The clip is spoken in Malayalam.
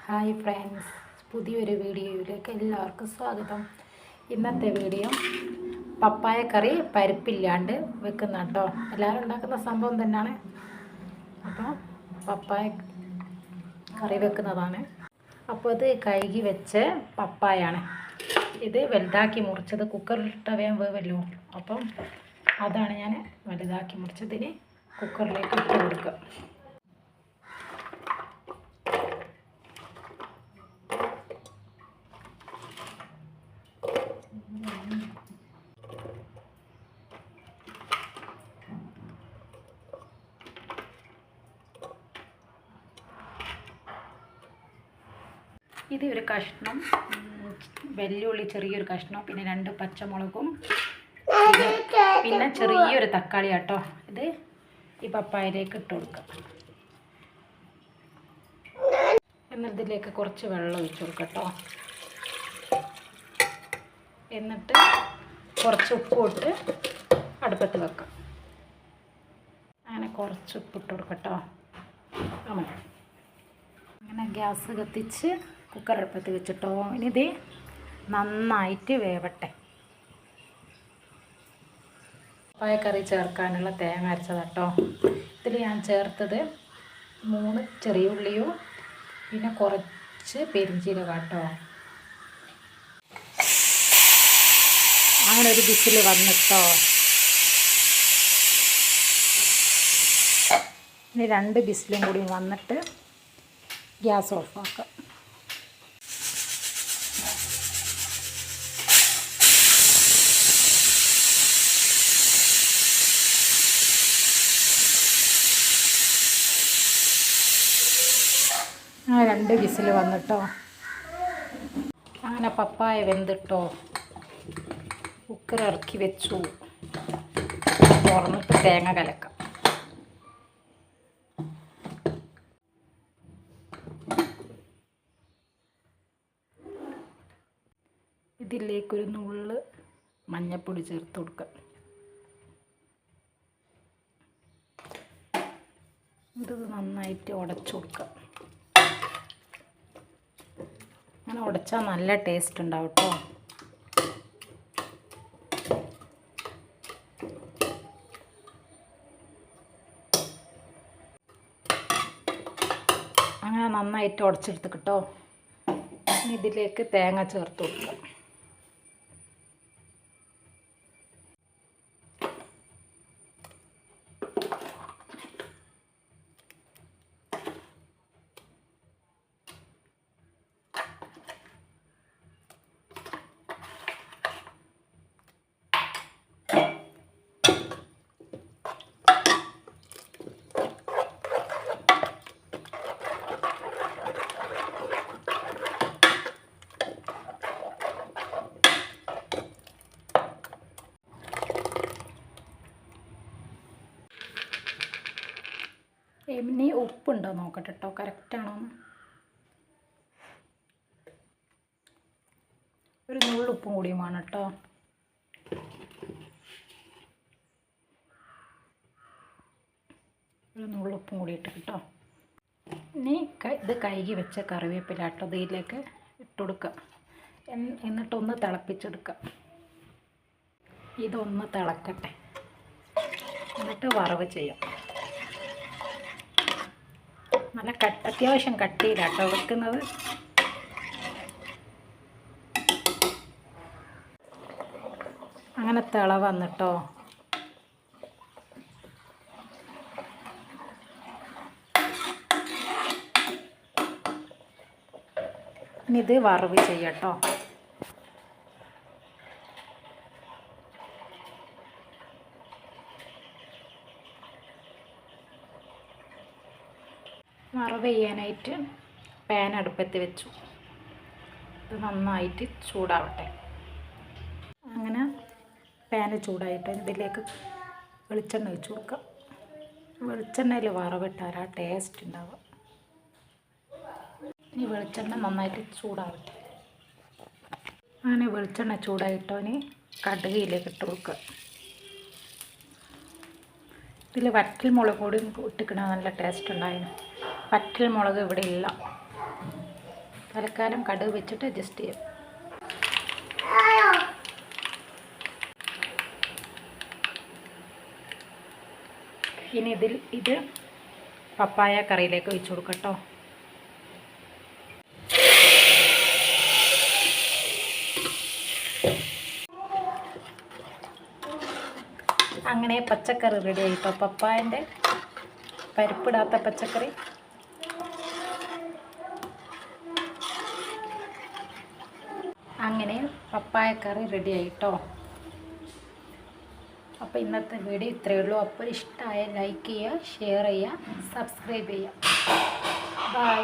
ഹായ് ഫ്രണ്ട്സ്, പുതിയൊരു വീഡിയോയിലേക്ക് എല്ലാവർക്കും സ്വാഗതം. ഇന്നത്തെ വീഡിയോ പപ്പായ കറി പരിപ്പില്ലാണ്ട് വെക്കുന്ന കേട്ടോ. എല്ലാവരും ഉണ്ടാക്കുന്ന സംഭവം തന്നെയാണ്. അപ്പോൾ പപ്പായ കറി വെക്കുന്നതാണ്. അപ്പോൾ ഇത് കഴുകി വെച്ച് പപ്പായാണ്. ഇത് വലുതാക്കി മുറിച്ചത്, കുക്കറിലിട്ട വേവല്ലോ. അപ്പം അതാണ് ഞാൻ വലുതാക്കി മുറിച്ചതിന് കുക്കറിലേക്ക് ഇട്ട് കൊടുക്കുക. ഇത് ഒരു കഷ്ണം വെല്ലുള്ളി, ചെറിയൊരു കഷ്ണം, പിന്നെ 2 പച്ചമുളകും, പിന്നെ ചെറിയൊരു തക്കാളി കേട്ടോ. ഇത് ഈ പപ്പായയിലേക്ക് ഇട്ട് കൊടുക്കാം. എന്നിട്ടിലേക്ക് കുറച്ച് വെള്ളം ഒഴിച്ച് കൊടുക്കട്ടോ. എന്നിട്ട് കുറച്ച് ഉപ്പ് ഇട്ട് അടുപ്പത്ത് വെക്കാം. അങ്ങനെ കുറച്ച് ഉപ്പിട്ട് കൊടുക്കട്ടോ. അങ്ങനെ ഗ്യാസ് കത്തിച്ച് കുക്കർ അടുപ്പത്ത് വെച്ചിട്ടോ. ഇനി ഇത് നന്നായിട്ട് വേവട്ടെ. പപ്പായ കറി ചേർക്കാനുള്ള തേങ്ങ അരച്ചതാട്ടോ. ഇതിൽ ഞാൻ ചേർത്തത് 3 ചെറിയ ഉള്ളിയും പിന്നെ കുറച്ച് പെരിഞ്ചീരകം കേട്ടോ. അങ്ങനെ ഒരു വിസിൽ വന്നിട്ടോ. ഇനി 2 വിസിലും കൂടി വന്നിട്ട് ഗ്യാസ് ഓഫാക്കാം. ആ 2 വിസിൽ വന്നിട്ടോ. അങ്ങനെ പപ്പായ വെന്തിട്ടോ. കുക്കർ ഇറക്കി വെച്ചു. തുറന്നിട്ട് തേങ്ങ കലക്കാം. ഇതിലേക്കൊരു നുള്ള് മഞ്ഞൾപ്പൊടി ചേർത്ത് കൊടുക്കാം. ഇത് നന്നായിട്ട് ഉടച്ചു കൊടുക്കാം. അങ്ങനെ ഉടച്ചാൽ നല്ല ടേസ്റ്റ് ഉണ്ടാവും കേട്ടോ. അങ്ങനെ നന്നായിട്ട് ഉടച്ചെടുത്ത് കേട്ടോ. ഇതിലേക്ക് തേങ്ങ ചേർത്ത് കൊടുക്കാം. ഇനി ഉപ്പുണ്ടോ നോക്കട്ടെ കേട്ടോ, കറക്റ്റാണോന്ന്. ഒരു നുള്ളുപ്പും കൂടിയും വേണം കേട്ടോ. ഒരു നുള്ളുപ്പും കൂടി ഇട്ട് കേട്ടോ. ഇനി ഇത് കഴുകി വെച്ച കറിവേപ്പില കേട്ടോ ഇതിലേക്ക് ഇട്ട് കൊടുക്കുക. എന്നിട്ടൊന്ന് തിളപ്പിച്ചെടുക്കുക. ഇതൊന്ന് തിളക്കട്ടെ. എന്നിട്ട് വറവ് ചെയ്യാം. നല്ല അത്യാവശ്യം കട്ടിയിലാട്ടോ വെക്കുന്നത്. അങ്ങനെ തിള വന്നിട്ടോ. ഇനി ഇത് വറവ് ചെയ്യട്ടോ. വറവ് ചെയ്യാനായിട്ട് പാൻ അടുപ്പത്ത് വെച്ചു. ഇത് നന്നായിട്ട് ചൂടാവട്ടെ. അങ്ങനെ പാന് ചൂടായിട്ട് ഇതിലേക്ക് വെളിച്ചെണ്ണ ഒഴിച്ച് കൊടുക്കാം. വെളിച്ചെണ്ണയിൽ വറവിട്ടാൽ ടേസ്റ്റ് ഉണ്ടാവുക. ഇനി വെളിച്ചെണ്ണ നന്നായിട്ട് ചൂടാവട്ടെ. അങ്ങനെ വെളിച്ചെണ്ണ ചൂടായിട്ടോ. ഇനി കടുകിലേക്ക് ഇട്ട് കൊടുക്കുക. ഇതിൽ വറ്റൽ മുളക് കൂടി ഇട്ടിക്കണ നല്ല ടേസ്റ്റ് ഉണ്ടായിരുന്നു. വറ്റൽ മുളക് ഇവിടെ ഇല്ല. തൽക്കാലം കടുക് വെച്ചിട്ട് അഡ്ജസ്റ്റ് ചെയ്യാം. ഇനി ഇത് പപ്പായ കറിയിലേക്ക് ഒഴിച്ചു കൊടുക്കട്ടോ. അങ്ങനെ പച്ചക്കറി റെഡി ആയിട്ടോ. പപ്പായൻ്റെ പരിപ്പിടാത്ത പച്ചക്കറി. അങ്ങനെ പപ്പായക്കറി റെഡി ആയിട്ടോ. അപ്പോൾ ഇന്നത്തെ വീഡിയോ ഇത്രയേ ഉള്ളൂ. അപ്പോൾ ഇഷ്ടമായ ലൈക്ക് ചെയ്യുക, ഷെയർ ചെയ്യുക, സബ്സ്ക്രൈബ് ചെയ്യുക. ബൈ.